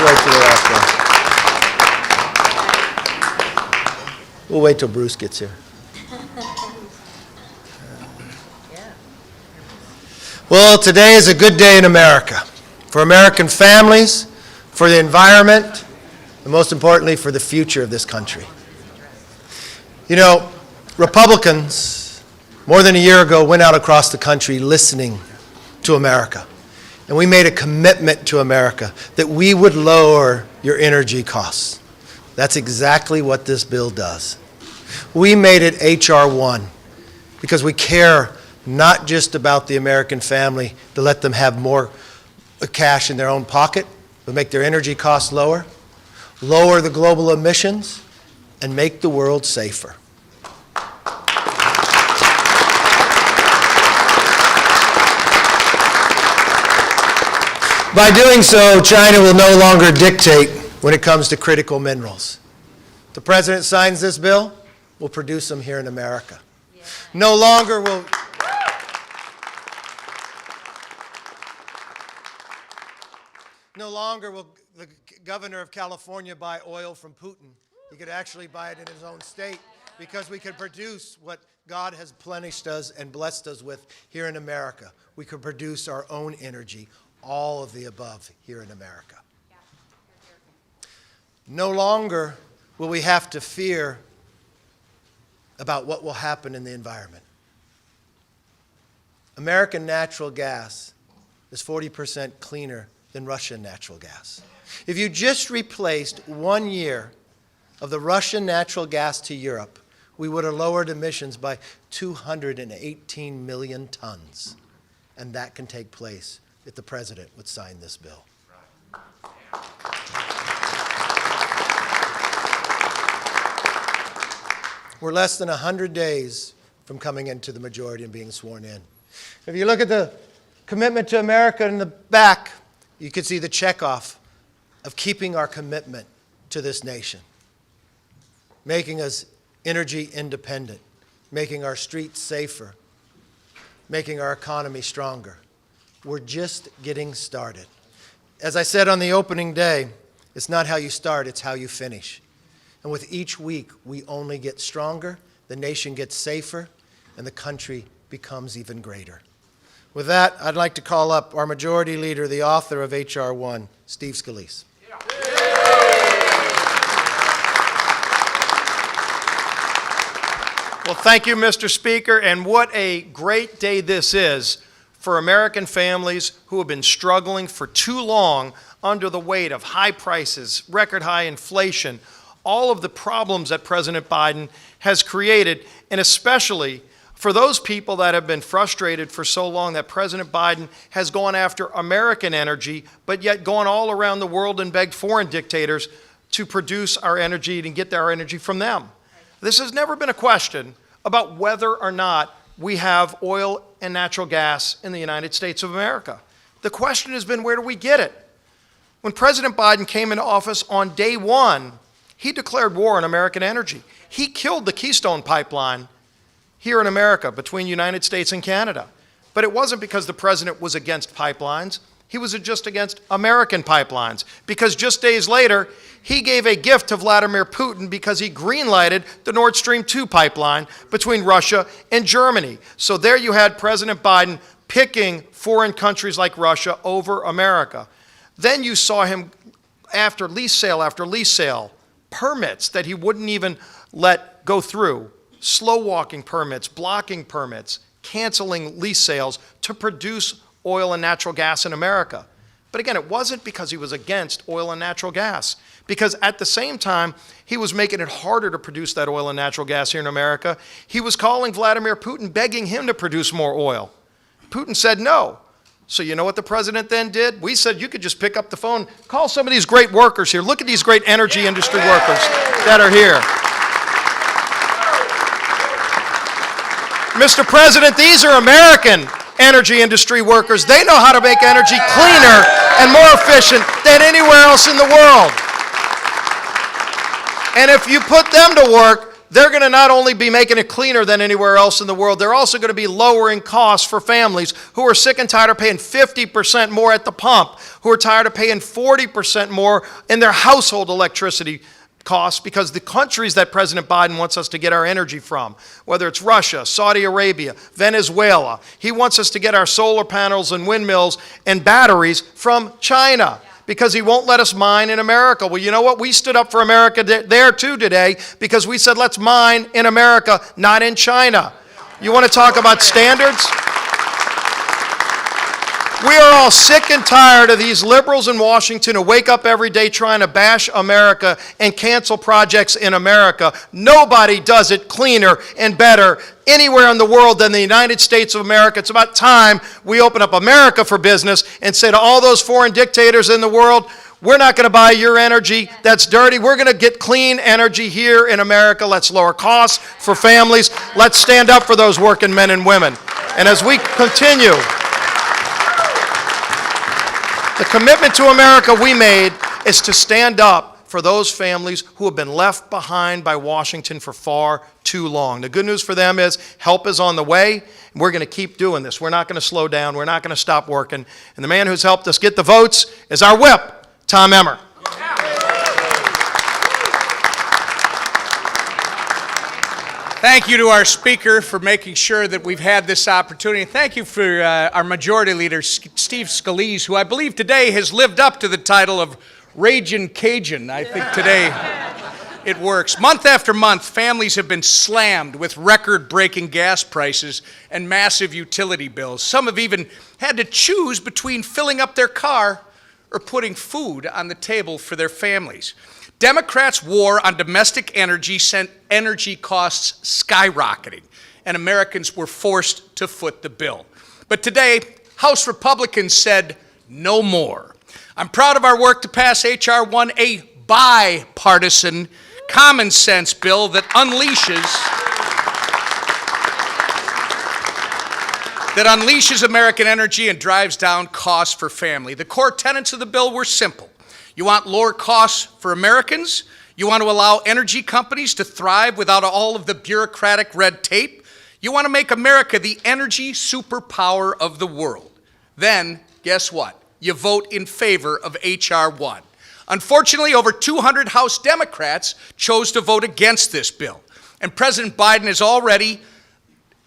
We'll wait till the last one. We'll wait till Bruce gets here. Well, today is a good day in America. For American families, for the environment, and most importantly, for the future of this country. You know, Republicans, more than a year ago, went out across the country listening to America. And we made a commitment to America that we would lower your energy costs. That's exactly what this bill does. We made it H.R. 1 because we care not just about the American family to let them have more cash in their own pocket, but make their energy costs lower, lower the global emissions, and make the world safer. By doing so, China will no longer dictate when it comes to critical minerals. If the President signs this bill, we'll produce them here in America. Yeah. No longer will the governor of California buy oil from Putin. He could actually buy it in his own state because we could produce what God has plenished us and blessed us with here in America. We could produce our own energy, all of the above here in America. No longer will we have to fear about what will happen in the environment. American natural gas is 40% cleaner than Russian natural gas. If you just replaced 1 year of the Russian natural gas to Europe, we would have lowered emissions by 218 million tons. And that can take place if the President would sign this bill. We're less than 100 days from coming into the majority and being sworn in. If you look at the commitment to America in the back, you can see the checkoff of keeping our commitment to this nation, making us energy independent, making our streets safer, making our economy stronger. We're just getting started. As I said on the opening day, it's not how you start, it's how you finish. And with each week, we only get stronger, the nation gets safer, and the country becomes even greater. With that, I'd like to call up our Majority Leader, the author of H.R. 1, Steve Scalise. Well, thank you, Mr. Speaker, and what a great day this is for American families who have been struggling for too long under the weight of high prices, record high inflation, all of the problems that President Biden has created, and especially for those people that have been frustrated for so long that President Biden has gone after American energy, but yet gone all around the world and begged foreign dictators to produce our energy and get our energy from them. This has never been a question about whether or not we have oil and natural gas in the United States of America. The question has been, where do we get it? When President Biden came into office on day one, he declared war on American energy. He killed the Keystone Pipeline here in America between the United States and Canada. But it wasn't because the president was against pipelines. He was just against American pipelines, because just days later, he gave a gift to Vladimir Putin because he green-lighted the Nord Stream 2 pipeline between Russia and Germany. So there you had President Biden picking foreign countries like Russia over America. Then you saw him, after lease sale, permits that he wouldn't even let go through, slow-walking permits, blocking permits, canceling lease sales to produce oil and natural gas in America. But again, it wasn't because he was against oil and natural gas, because at the same time, he was making it harder to produce that oil and natural gas here in America. He was calling Vladimir Putin, begging him to produce more oil. Putin said no. So you know what the president then did? We said you could just pick up the phone, call some of these great workers here. Look at these great energy industry workers that are here. Mr. President, these are American energy industry workers. They know how to make energy cleaner and more efficient than anywhere else in the world. And if you put them to work, they're going to not only be making it cleaner than anywhere else in the world, they're also going to be lowering costs for families who are sick and tired of paying 50% more at the pump, who are tired of paying 40% more in their household electricity costs, because the countries that President Biden wants us to get our energy from, whether it's Russia, Saudi Arabia, Venezuela, he wants us to get our solar panels and windmills and batteries from China, because he won't let us mine in America. Well, you know what? We stood up for America there too today, because we said, let's mine in America, not in China. You want to talk about standards? We are all sick and tired of these liberals in Washington who wake up every day trying to bash America and cancel projects in America. Nobody does it cleaner and better anywhere in the world than the United States of America. It's about time we open up America for business and say to all those foreign dictators in the world, we're not going to buy your energy that's dirty. We're going to get clean energy here in America. Let's lower costs for families. Let's stand up for those working men and women. And as we continue, the commitment to America we made is to stand up for those families who have been left behind by Washington for far too long. The good news for them is help is on the way, and we're going to keep doing this. We're not going to slow down. We're not going to stop working. And the man who's helped us get the votes is our whip, Tom Emmer. Thank you to our speaker for making sure that we've had this opportunity. Thank you for our majority leader, Steve Scalise, who I believe today has lived up to the title of Ragin' Cajun. I think today it works. Month after month, families have been slammed with record-breaking gas prices and massive utility bills. Some have even had to choose between filling up their car or putting food on the table for their families. Democrats' war on domestic energy sent energy costs skyrocketing, and Americans were forced to foot the bill. But today, House Republicans said no more. I'm proud of our work to pass H.R. 1, a bipartisan, common sense bill that unleashes American energy and drives down costs for family. The core tenets of the bill were simple. You want lower costs for Americans? You want to allow energy companies to thrive without all of the bureaucratic red tape? You want to make America the energy superpower of the world? Then, guess what? You vote in favor of H.R. 1. Unfortunately, over 200 House Democrats chose to vote against this bill. And President Biden is already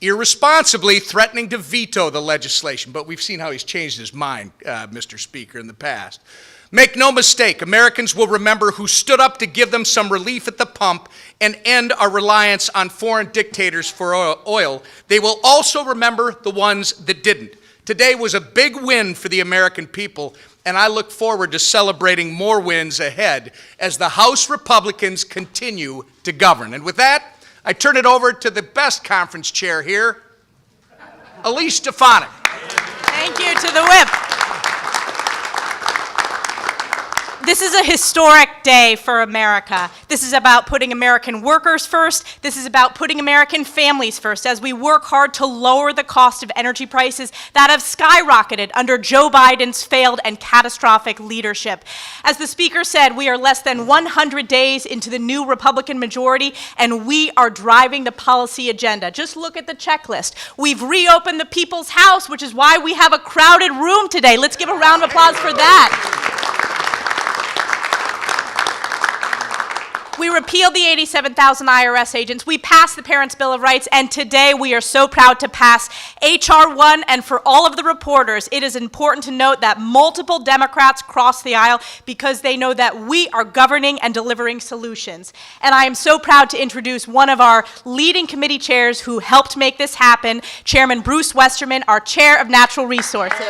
irresponsibly threatening to veto the legislation. But we've seen how he's changed his mind, Mr. Speaker, in the past. Make no mistake, Americans will remember who stood up to give them some relief at the pump and end our reliance on foreign dictators for oil. They will also remember the ones that didn't. Today was a big win for the American people, and I look forward to celebrating more wins ahead as the House Republicans continue to govern. And with that, I turn it over to the best conference chair here, Elise Stefanik. Thank you to the whip. This is a historic day for America. This is about putting American workers first. This is about putting American families first as we work hard to lower the cost of energy prices that have skyrocketed under Joe Biden's failed and catastrophic leadership. As the Speaker said, we are less than 100 days into the new Republican majority, and we are driving the policy agenda. Just look at the checklist. We've reopened the People's House, which is why we have a crowded room today. Let's give a round of applause for that. We repealed the 87,000 IRS agents. We passed the Parents' Bill of Rights, and today we are so proud to pass H.R. 1. And for all of the reporters, it is important to note that multiple Democrats crossed the aisle because they know that we are governing and delivering solutions. And I am so proud to introduce one of our leading committee chairs who helped make this happen, Chairman Bruce Westerman, our Chair of Natural Resources.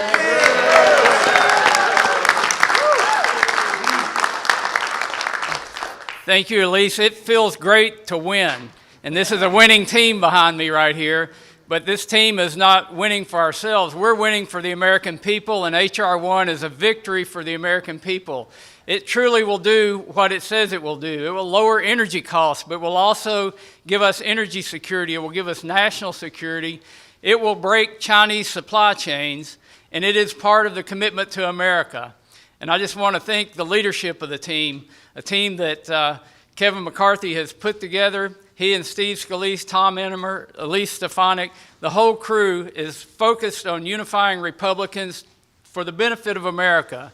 Thank you, Elise. It feels great to win. And this is a winning team behind me right here. But this team is not winning for ourselves. We're winning for the American people, and H.R. 1 is a victory for the American people. It truly will do what it says it will do. It will lower energy costs, but will also give us energy security. It will give us national security. It will break Chinese supply chains, and it is part of the commitment to America. And I just want to thank the leadership of the team, a team that Kevin McCarthy has put together. He and Steve Scalise, Tom Enemer, Elise Stefanik, the whole crew is focused on unifying Republicans for the benefit of America.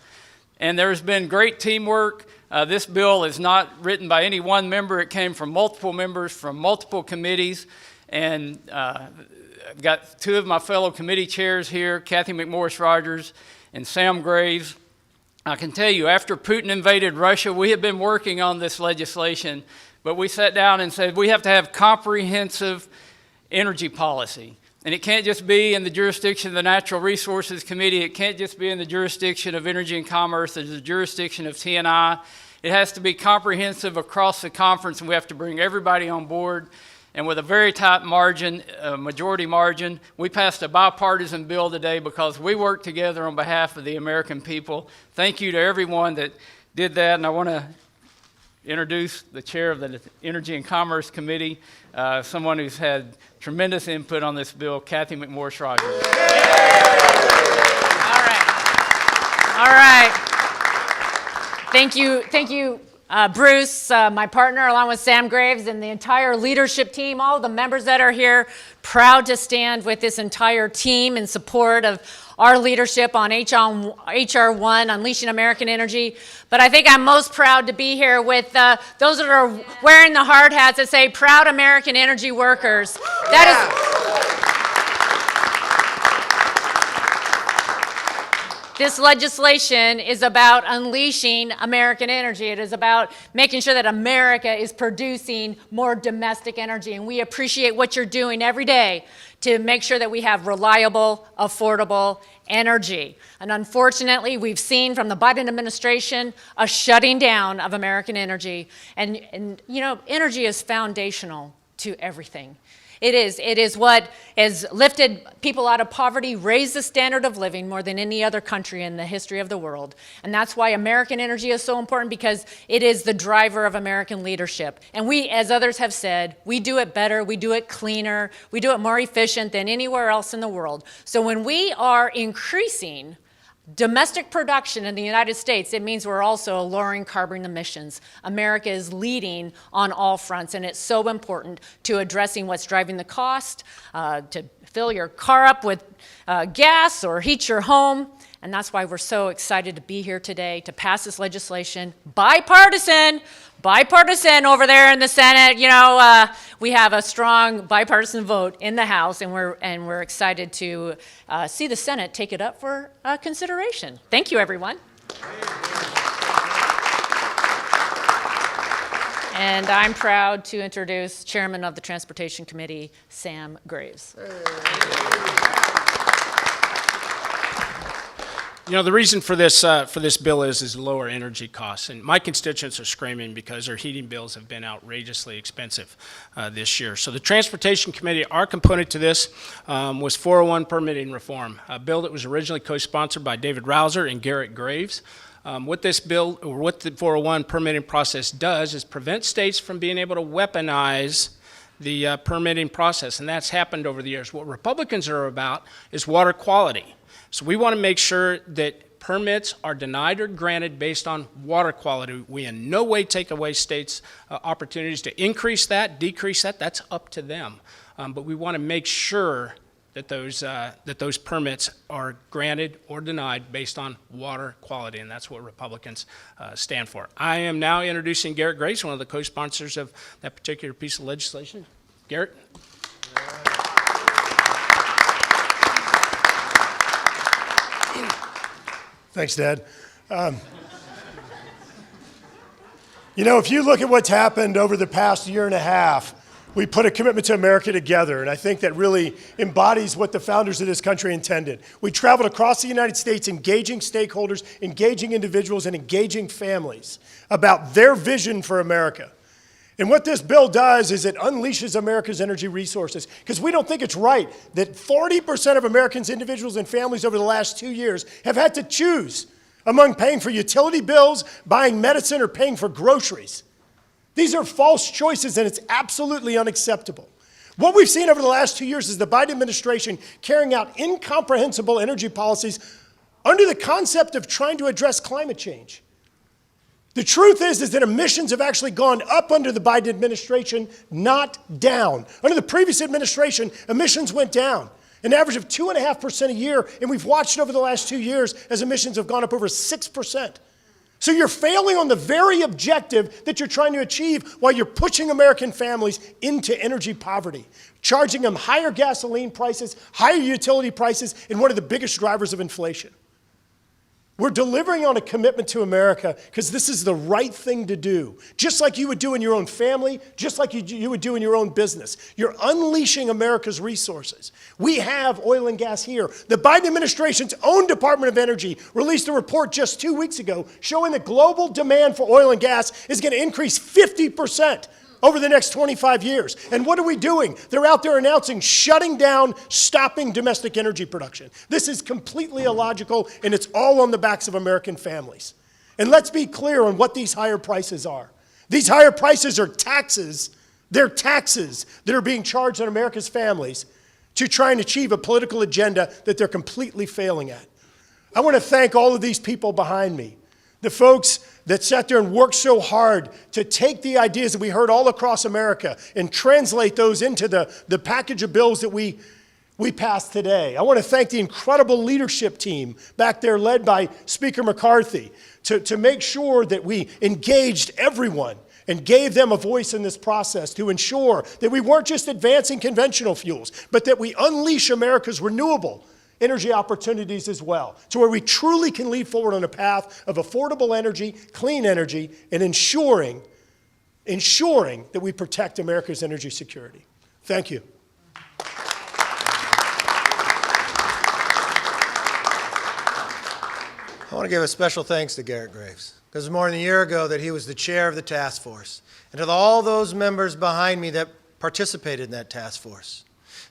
And there's been great teamwork. This bill is not written by any one member. It came from multiple members from multiple committees. And I've got two of my fellow committee chairs here, Kathy McMorris Rogers and Sam Graves. I can tell you, after Putin invaded Russia, we have been working on this legislation, but we sat down and said we have to have comprehensive energy policy. And it can't just be in the jurisdiction of the Natural Resources Committee. It can't just be in the jurisdiction of Energy and Commerce or the jurisdiction of T&I. It has to be comprehensive across the conference, and we have to bring everybody on board. And with a very tight margin, majority margin, we passed a bipartisan bill today because we worked together on behalf of the American people. Thank you to everyone that did that, and I want to introduce the chair of the Energy and Commerce Committee, someone who's had tremendous input on this bill, Kathy McMorris Rogers. All right. Thank you, Bruce, my partner, along with Sam Graves and the entire leadership team, all the members that are here, proud to stand with this entire team in support of our leadership on H.R. 1, Unleashing American Energy. But I think I'm most proud to be here with those that are wearing the hard hats that say, proud American energy workers. This legislation is about unleashing American energy. It is about making sure that America is producing more domestic energy. And we appreciate what you're doing every day to make sure that we have reliable, affordable energy. And unfortunately, we've seen from the Biden administration a shutting down of American energy. And you know, energy is foundational to everything. It is what has lifted people out of poverty, raised the standard of living more than any other country in the history of the world. And that's why American energy is so important, because it is the driver of American leadership. And we, as others have said, we do it better, we do it cleaner, we do it more efficient than anywhere else in the world. So when we are increasing domestic production in the United States, it means we're also lowering carbon emissions. America is leading on all fronts, and it's so important to addressing what's driving the cost, to fill your car up with gas or heat your home. And that's why we're so excited to be here today to pass this legislation, bipartisan over there in the Senate. You know, we have a strong bipartisan vote in the House, and we're excited to see the Senate take it up for consideration. Thank you, everyone. And I'm proud to introduce Chairman of the Transportation Committee, Sam Graves. You know, the reason for this bill is lower energy costs, and my constituents are screaming because their heating bills have been outrageously expensive this year. So the Transportation Committee, our component to this was 401 permitting reform, a bill that was originally co-sponsored by David Rouser and Garrett Graves. What this bill, or what the 401 permitting process does, is prevent states from being able to weaponize the permitting process, and that's happened over the years. What Republicans are about is water quality. So we want to make sure that permits are denied or granted based on water quality. We in no way take away states' opportunities to increase that, decrease that. That's up to them. But we want to make sure that those permits are granted or denied based on water quality, and that's what Republicans stand for. I am now introducing Garrett Graves, one of the co-sponsors of that particular piece of legislation. Garrett. Thanks, Dad. You know, if you look at what's happened over the past year and a half, we put a commitment to America together, and I think that really embodies what the founders of this country intended. We traveled across the United States engaging stakeholders, engaging individuals, and engaging families about their vision for America. And what this bill does is it unleashes America's energy resources, because we don't think it's right that 40% of Americans, individuals, and families over the last 2 years have had to choose among paying for utility bills, buying medicine, or paying for groceries. These are false choices, and it's absolutely unacceptable. What we've seen over the last 2 years is the Biden administration carrying out incomprehensible energy policies under the concept of trying to address climate change. The truth is that emissions have actually gone up under the Biden administration, not down. Under the previous administration, emissions went down, an average of 2.5% a year, and we've watched over the last 2 years as emissions have gone up over 6%. So you're failing on the very objective that you're trying to achieve while you're pushing American families into energy poverty, charging them higher gasoline prices, higher utility prices, and one of the biggest drivers of inflation. We're delivering on a commitment to America because this is the right thing to do. Just like you would do in your own family, just like you would do in your own business. You're unleashing America's resources. We have oil and gas here. The Biden administration's own Department of Energy released a report just 2 weeks ago showing that global demand for oil and gas is going to increase 50% over the next 25 years. And what are we doing? They're out there announcing shutting down, stopping domestic energy production. This is completely illogical, and it's all on the backs of American families. And let's be clear on what these higher prices are. These higher prices are taxes. They're taxes that are being charged on America's families to try and achieve a political agenda that they're completely failing at. I want to thank all of these people behind me. The folks that sat there and worked so hard to take the ideas that we heard all across America and translate those into the package of bills that we passed today. I want to thank the incredible leadership team back there led by Speaker McCarthy to make sure that we engaged everyone and gave them a voice in this process to ensure that we weren't just advancing conventional fuels, but that we unleash America's renewable energy opportunities as well, to where we truly can lead forward on a path of affordable energy, clean energy, and ensuring that we protect America's energy security. Thank you. I want to give a special thanks to Garrett Graves, because it was more than a year ago that he was the chair of the task force, and to all those members behind me that participated in that task force.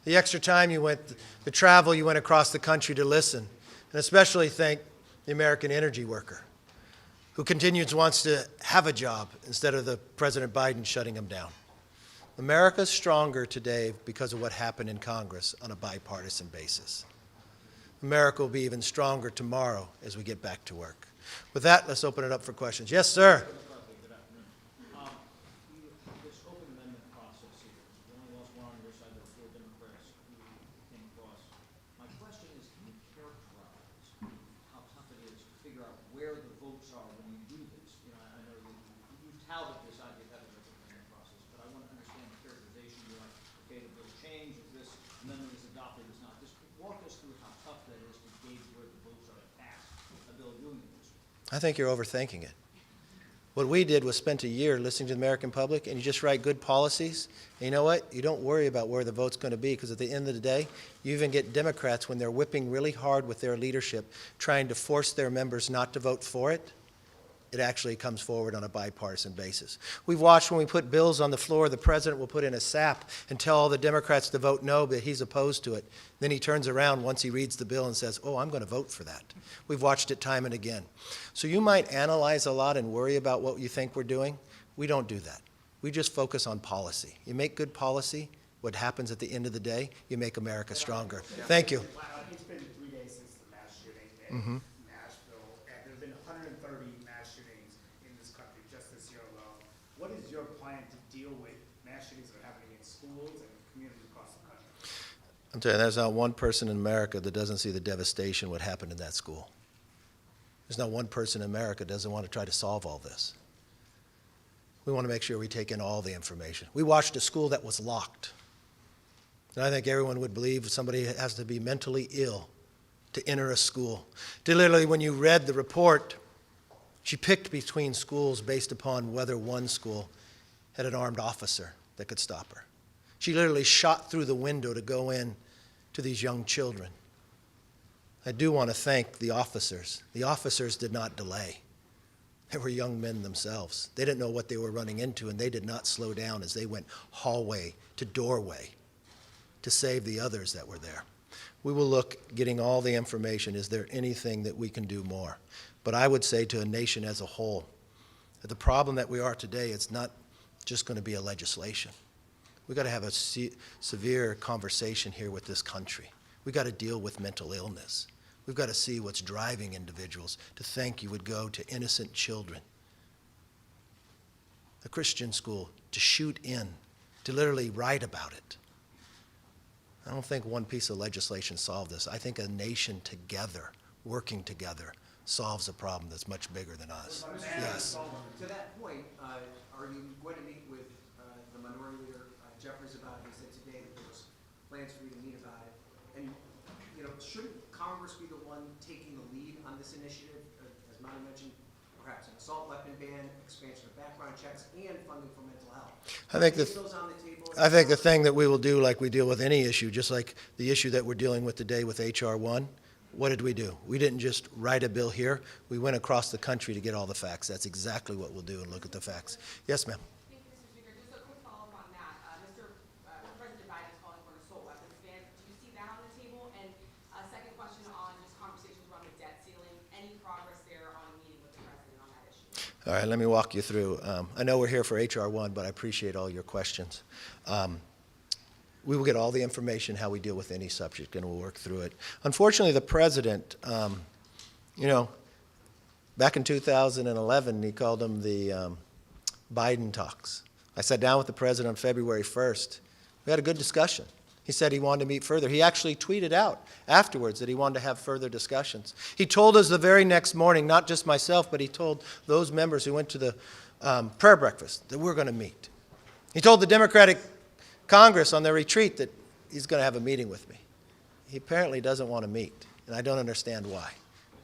The extra time you went, the travel you went across the country to listen, and especially thank the American energy worker who wants to have a job instead of the President Biden shutting him down. America's stronger today because of what happened in Congress on a bipartisan basis. America will be even stronger tomorrow as we get back to work. With that, let's open it up for questions. Yes, sir. I think you're overthinking it. What we did was spent a year listening to the American public, and you just write good policies. And you know what? You don't worry about where the vote's going to be, because at the end of the day, you even get Democrats, when they're whipping really hard with their leadership, trying to force their members not to vote for it, it actually comes forward on a bipartisan basis. We've watched when we put bills on the floor, the president will put in a sap and tell all the Democrats to vote no, but he's opposed to it. Then he turns around once he reads the bill and says, oh, I'm going to vote for that. We've watched it time and again. So you might analyze a lot and worry about what you think we're doing. We don't do that. We just focus on policy. You make good policy, what happens at the end of the day, you make America stronger. Thank you. It's been 3 days since the mass shooting in Nashville, and there have been 130 mass shootings in this country just this year alone. What is your plan to deal with mass shootings that are happening in schools and communities across the country? I'm telling you, there's not one person in America that doesn't see the devastation what happened in that school. There's not one person in America that doesn't want to try to solve all this. We want to make sure we take in all the information. We watched a school that was locked. And I think everyone would believe somebody has to be mentally ill to enter a school. Literally, when you read the report, she picked between schools based upon whether one school had an armed officer that could stop her. She literally shot through the window to go in to these young children. I do want to thank the officers. The officers did not delay. They were young men themselves. They didn't know what they were running into, and they did not slow down as they went hallway to doorway to save the others that were there. We will look, getting all the information, is there anything that we can do more? But I would say to a nation as a whole, that the problem that we are today, it's not just going to be a legislation. We've got to have a severe conversation here with this country. We've got to deal with mental illness. We've got to see what's driving individuals to think you would go to innocent children a Christian school, to shoot in, to literally write about it. I don't think one piece of legislation solved this. I think a nation together, working together, solves a problem that's much bigger than us. Yes. To that point, are you going to meet with the Minority Leader Jeffries about it? He said today that there was plans for you to meet about it. And, you know, shouldn't Congress be the one taking the lead on this initiative? As Monty mentioned, perhaps an assault weapon ban, expansion of background checks, and funding for mental health. I think Is those on the table? I think the thing that we will do, like we deal with any issue, just like the issue that we're dealing with today with H.R. 1, what did we do? We didn't just write a bill here. We went across the country to get all the facts. That's exactly what we'll do and look at the facts. Yes, ma'am. Thank you, Mr. Speaker. Just a quick follow-up on that. President Biden is calling for an assault weapons ban. Do you see that on the table? And a second question on just conversations around the debt ceiling. Any progress there on meeting with the president on that issue? All right, let me walk you through. I know we're here for H.R. 1, but I appreciate all your questions. We will get all the information how we deal with any subject, and we'll work through it. Unfortunately, the president, back in 2011, he called them the Biden talks. I sat down with the president on February 1st. We had a good discussion. He said he wanted to meet further. He actually tweeted out afterwards that he wanted to have further discussions. He told us the very next morning, not just myself, but he told those members who went to the prayer breakfast that we're going to meet. He told the Democratic Congress on their retreat that he's going to have a meeting with me. He apparently doesn't want to meet, and I don't understand why.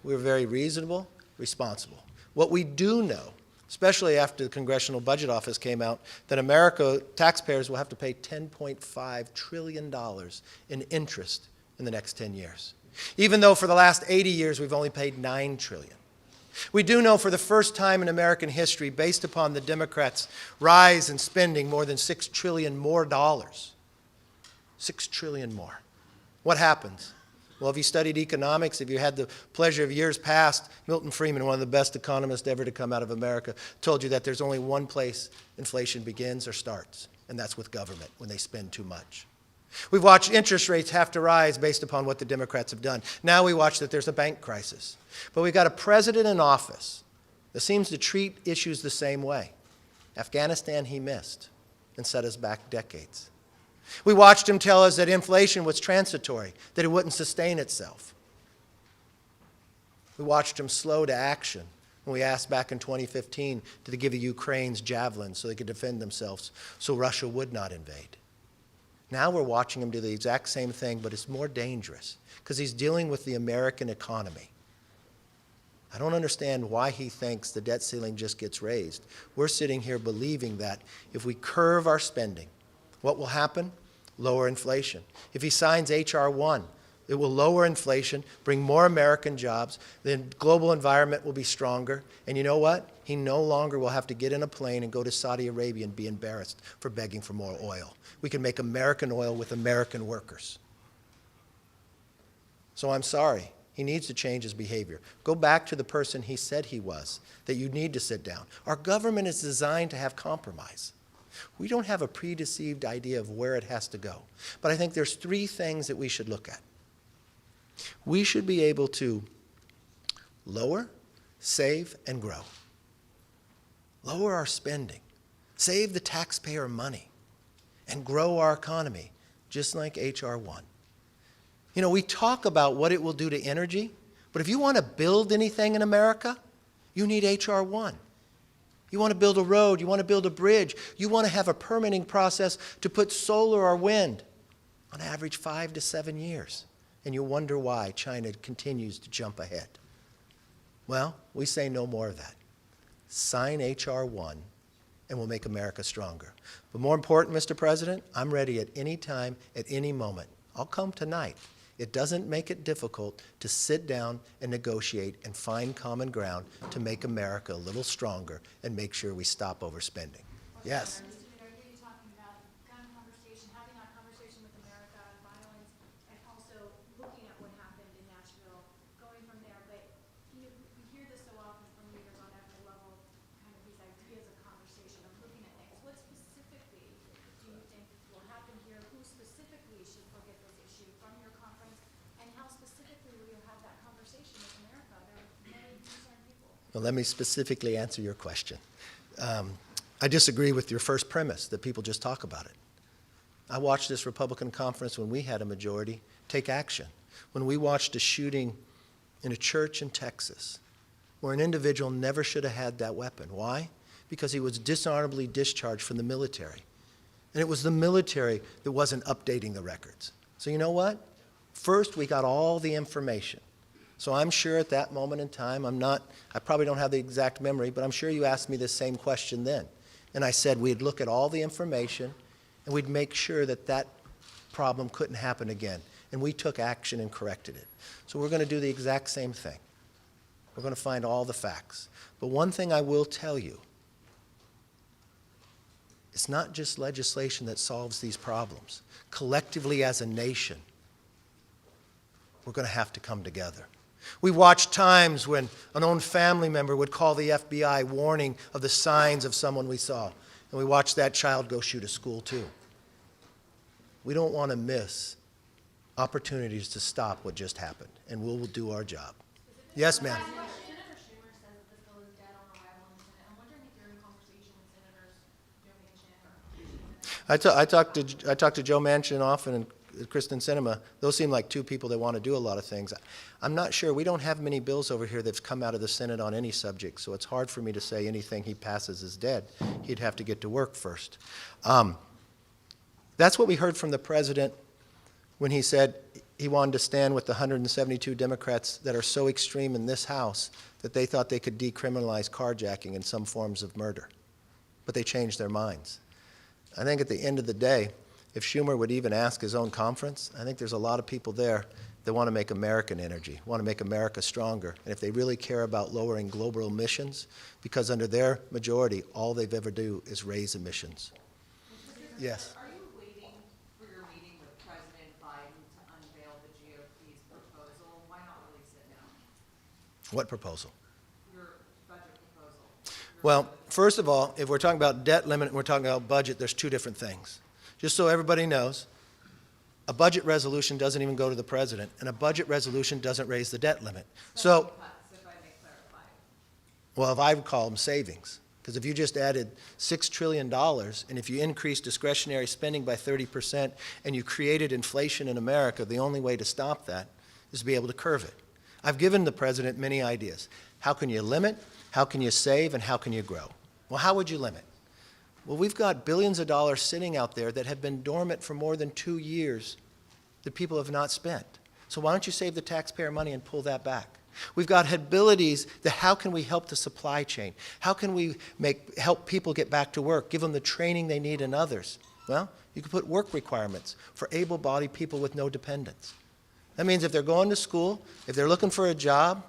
We're very reasonable, responsible. What we do know, especially after the Congressional Budget Office came out, that America, taxpayers will have to pay $10.5 trillion in interest in the next 10 years, even though for the last 80 years we've only paid $9 trillion. We do know for the first time in American history, based upon the Democrats' rise in spending more than $6 trillion more dollars. $6 trillion more. What happens? Well, if you studied economics, if you had the pleasure of years past, Milton Friedman, one of the best economists ever to come out of America, told you that there's only one place inflation begins or starts, and that's with government, when they spend too much. We've watched interest rates have to rise based upon what the Democrats have done. Now we watch that there's a bank crisis. But we've got a president in office that seems to treat issues the same way. Afghanistan he missed and set us back decades. We watched him tell us that inflation was transitory, that it wouldn't sustain itself. We watched him slow to action when we asked back in 2015 to give the Ukrainians javelins so they could defend themselves so Russia would not invade. Now we're watching him do the exact same thing, but it's more dangerous because he's dealing with the American economy. I don't understand why he thinks the debt ceiling just gets raised. We're sitting here believing that if we curve our spending, what will happen? Lower inflation. If he signs H.R. 1, it will lower inflation, bring more American jobs, the global environment will be stronger, and you know what? He no longer will have to get in a plane and go to Saudi Arabia and be embarrassed for begging for more oil. We can make American oil with American workers. So I'm sorry. He needs to change his behavior. Go back to the person he said he was, that you need to sit down. Our government is designed to have compromise. We don't have a predeceived idea of where it has to go. But I think there's three things that we should look at. We should be able to lower, save, and grow. Lower our spending, save the taxpayer money, and grow our economy, just like H.R. 1. You know, we talk about what it will do to energy, but if you want to build anything in America, you need H.R. 1. You want to build a road, you want to build a bridge, you want to have a permitting process to put solar or wind, on average 5 to 7 years. And you wonder why China continues to jump ahead. Well, we say no more of that. Sign H.R. 1 and we'll make America stronger. But more important, Mr. President, I'm ready at any time, at any moment. I'll come tonight. It doesn't make it difficult to sit down and negotiate and find common ground to make America a little stronger and make sure we stop overspending. Yes? Well, let me specifically answer your question. I disagree with your first premise that people just talk about it. I watched this Republican conference when we had a majority take action. When we watched a shooting in a church in Texas where an individual never should have had that weapon. Why? Because he was dishonorably discharged from the military. And it was the military that wasn't updating the records. So you know what? First, we got all the information. So I'm sure at that moment in time, I probably don't have the exact memory, but I'm sure you asked me this same question then. And I said we'd look at all the information and we'd make sure that that problem couldn't happen again. And we took action and corrected it. So we're going to do the exact same thing. We're going to find all the facts. But one thing I will tell you, it's not just legislation that solves these problems. Collectively as a nation, we're going to have to come together. We watched times when an own family member would call the FBI warning of the signs of someone we saw. And we watched that child go shoot a school too. We don't want to miss opportunities to stop what just happened, and we'll do our job. Yes, ma'am. Senator Schumer says that this bill is dead on arrival in the Senate. I'm wondering if you're in conversation with Senators Joe Manchin or I talked to Joe Manchin often and Kristen Sinema. Those seem like two people that want to do a lot of things. I'm not sure. We don't have many bills over here that's come out of the Senate on any subject, so it's hard for me to say anything he passes is dead. He'd have to get to work first. That's what we heard from the president when he said he wanted to stand with the 172 Democrats that are so extreme in this House that they thought they could decriminalize carjacking and some forms of murder. But they changed their minds. I think at the end of the day, if Schumer would even ask his own conference, I think there's a lot of people there that want to make American energy, want to make America stronger. And if they really care about lowering global emissions, because under their majority, all they've ever do is raise emissions. Yes. Are you waiting for your meeting with President Biden to unveil the GOP's proposal? Why not release it now? What proposal? Your budget proposal. Well, first of all, if we're talking about debt limit and we're talking about budget, there's two different things. Just so everybody knows, a budget resolution doesn't even go to the president, and a budget resolution doesn't raise the debt limit. So, Cuts, if I may clarify. well, if I would call them savings, because if you just added $6 trillion, and if you increase discretionary spending by 30%, and you created inflation in America, the only way to stop that is to be able to curve it. I've given the president many ideas. How can you limit? How can you save? And how can you grow? Well, how would you limit? Well, we've got billions of dollars sitting out there that have been dormant for more than 2 years that people have not spent. So why don't you save the taxpayer money and pull that back? We've got abilities that how can we help the supply chain? How can we help people get back to work, give them the training they need and others? Well, you can put work requirements for able-bodied people with no dependents. That means if they're going to school, if they're looking for a job,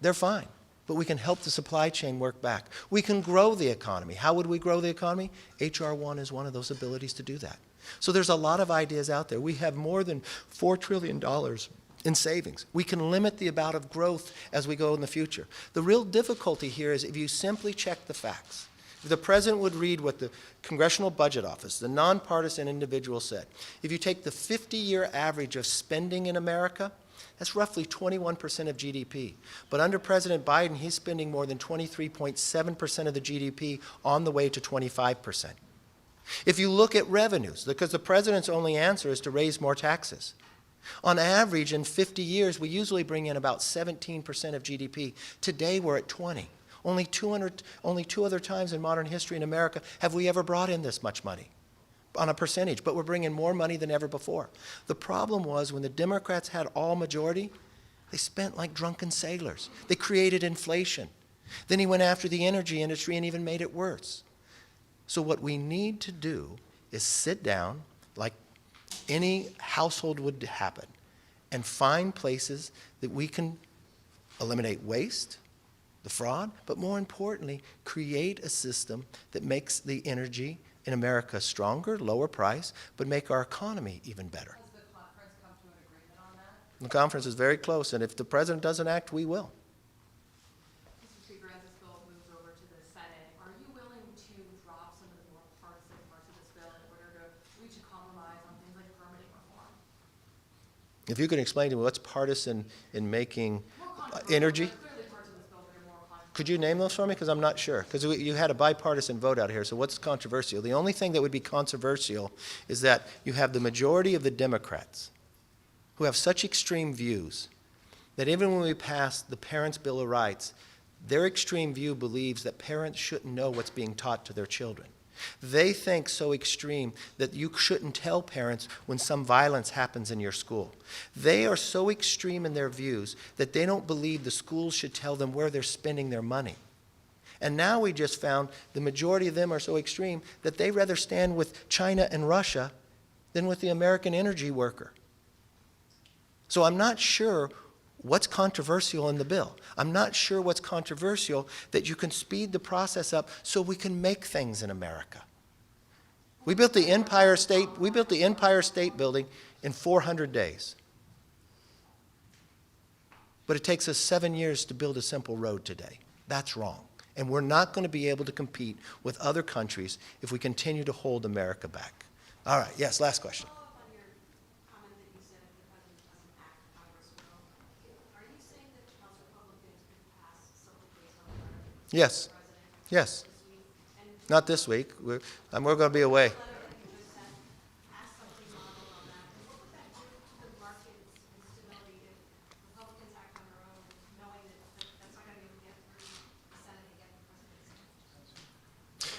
they're fine. But we can help the supply chain work back. We can grow the economy. How would we grow the economy? H.R. 1 is one of those abilities to do that. So there's a lot of ideas out there. We have more than $4 trillion in savings. We can limit the amount of growth as we go in the future. The real difficulty here is if you simply check the facts. If the president would read what the Congressional Budget Office, the nonpartisan individual, said, if you take the 50-year average of spending in America, that's roughly 21% of GDP. But under President Biden, he's spending more than 23.7% of the GDP on the way to 25%. If you look at revenues, because the president's only answer is to raise more taxes. On average, in 50 years, we usually bring in about 17% of GDP. Today, we're at 20. Only two other times in modern history in America have we ever brought in this much money on a percentage, but we're bringing more money than ever before. The problem was when the Democrats had all majority, they spent like drunken sailors. They created inflation. Then he went after the energy industry and even made it worse. So what we need to do is sit down, like any household would happen, and find places that we can eliminate waste, the fraud, but more importantly, create a system that makes the energy in America stronger, lower price, but make our economy even better. Has the conference come to an agreement on that? The conference is very close, and if the president doesn't act, we will. Mr. Speaker, as this bill moves over to the Senate, are you willing to drop some of the more partisan parts of this bill in order to reach a compromise on things like permitting reform? If you can explain to me what's partisan in making More controversial. energy. There's clearly parts of this bill that are more controversial Could you name those for me? Because I'm not sure. Because you had a bipartisan vote out here, so what's controversial? The only thing that would be controversial is that you have the majority of the Democrats who have such extreme views that even when we pass the Parents' Bill of Rights, their extreme view believes that parents shouldn't know what's being taught to their children. They think so extreme that you shouldn't tell parents when some violence happens in your school. They are so extreme in their views that they don't believe the schools should tell them where they're spending their money. And now we just found the majority of them are so extreme that they rather stand with China and Russia than with the American energy worker. So I'm not sure what's controversial in the bill. I'm not sure what's controversial that you can speed the process up so we can make things in America. We built the Empire State Building in 400 days. But it takes us 7 years to build a simple road today. That's wrong. And we're not going to be able to compete with other countries if we continue to hold America back. All right, yes, last question. Yes. Yes. Not this week. We're going to be away.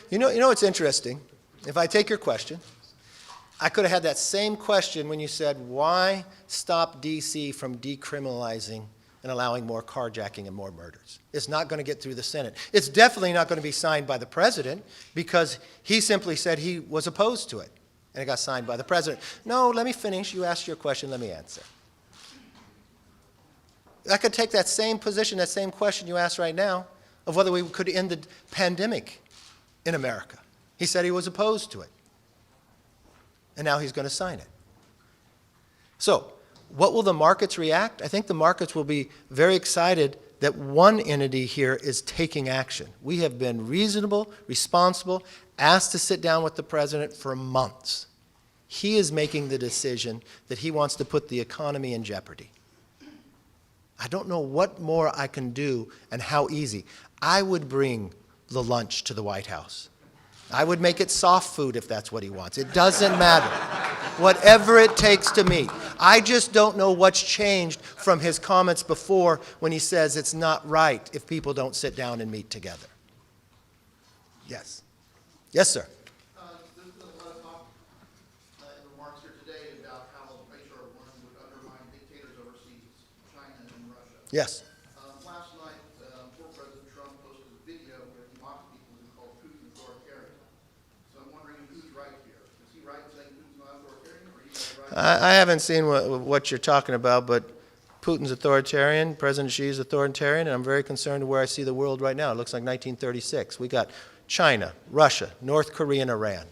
You know what's interesting? If I take your question, I could have had that same question when you said, why stop D.C. from decriminalizing and allowing more carjacking and more murders? It's not going to get through the Senate. It's definitely not going to be signed by the president because he simply said he was opposed to it, and it got signed by the president. No, let me finish. You asked your question. Let me answer. I could take that same position, that same question you asked right now, of whether we could end the pandemic in America. He said he was opposed to it, and now he's going to sign it. So, what will the markets react? I think the markets will be very excited that one entity here is taking action. We have been reasonable, responsible, asked to sit down with the president for months. He is making the decision that he wants to put the economy in jeopardy. I don't know what more I can do and how easy. I would bring the lunch to the White House. I would make it soft food if that's what he wants. It doesn't matter. Whatever it takes to meet. I just don't know what's changed from his comments before when he says it's not right if people don't sit down and meet together. Yes. Yes, sir. There's been a lot of talk in remarks here today about how HR 1 would undermine dictators overseas, China and Russia. Yes. Last night, poor President Trump posted a video where he mocked people who called Putin authoritarian. So I'm wondering who's right here. Is he right in saying Putin's not authoritarian, or are you right? I haven't seen what you're talking about, but Putin's authoritarian, President Xi is authoritarian, and I'm very concerned where I see the world right now. It looks like 1936. We got China, Russia, North Korea, and Iran.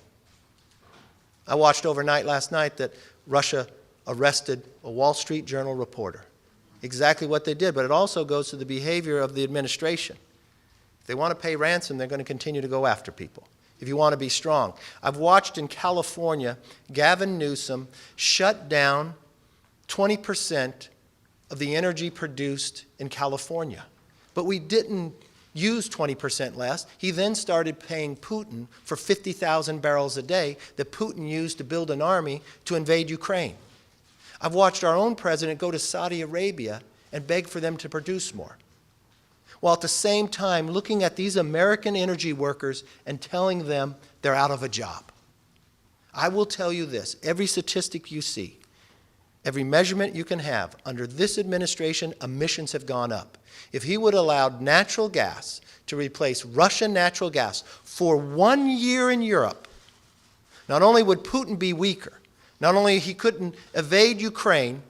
I watched overnight last night that Russia arrested a Wall Street Journal reporter. Exactly what they did, but it also goes to the behavior of the administration. If they want to pay ransom, they're going to continue to go after people. If you want to be strong. I've watched in California, Gavin Newsom shut down 20% of the energy produced in California. But we didn't use 20% less. He then started paying Putin for 50,000 barrels a day that Putin used to build an army to invade Ukraine. I've watched our own president go to Saudi Arabia and beg for them to produce more, while at the same time looking at these American energy workers and telling them they're out of a job. I will tell you this, every statistic you see, every measurement you can have, under this administration, emissions have gone up. If he would have allowed natural gas to replace Russian natural gas for 1 year in Europe, not only would Putin be weaker, not only he couldn't evade Ukraine,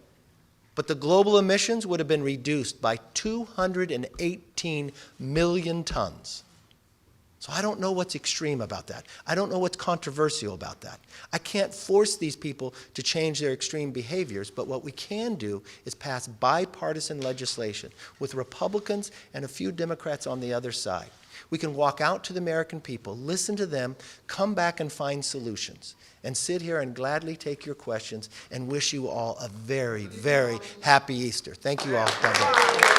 but the global emissions would have been reduced by 218 million tons. So I don't know what's extreme about that. I don't know what's controversial about that. I can't force these people to change their extreme behaviors, but what we can do is pass bipartisan legislation with Republicans and a few Democrats on the other side. We can walk out to the American people, listen to them, come back and find solutions, and sit here and gladly take your questions and wish you all a very, very happy Easter. Thank you all. God bless.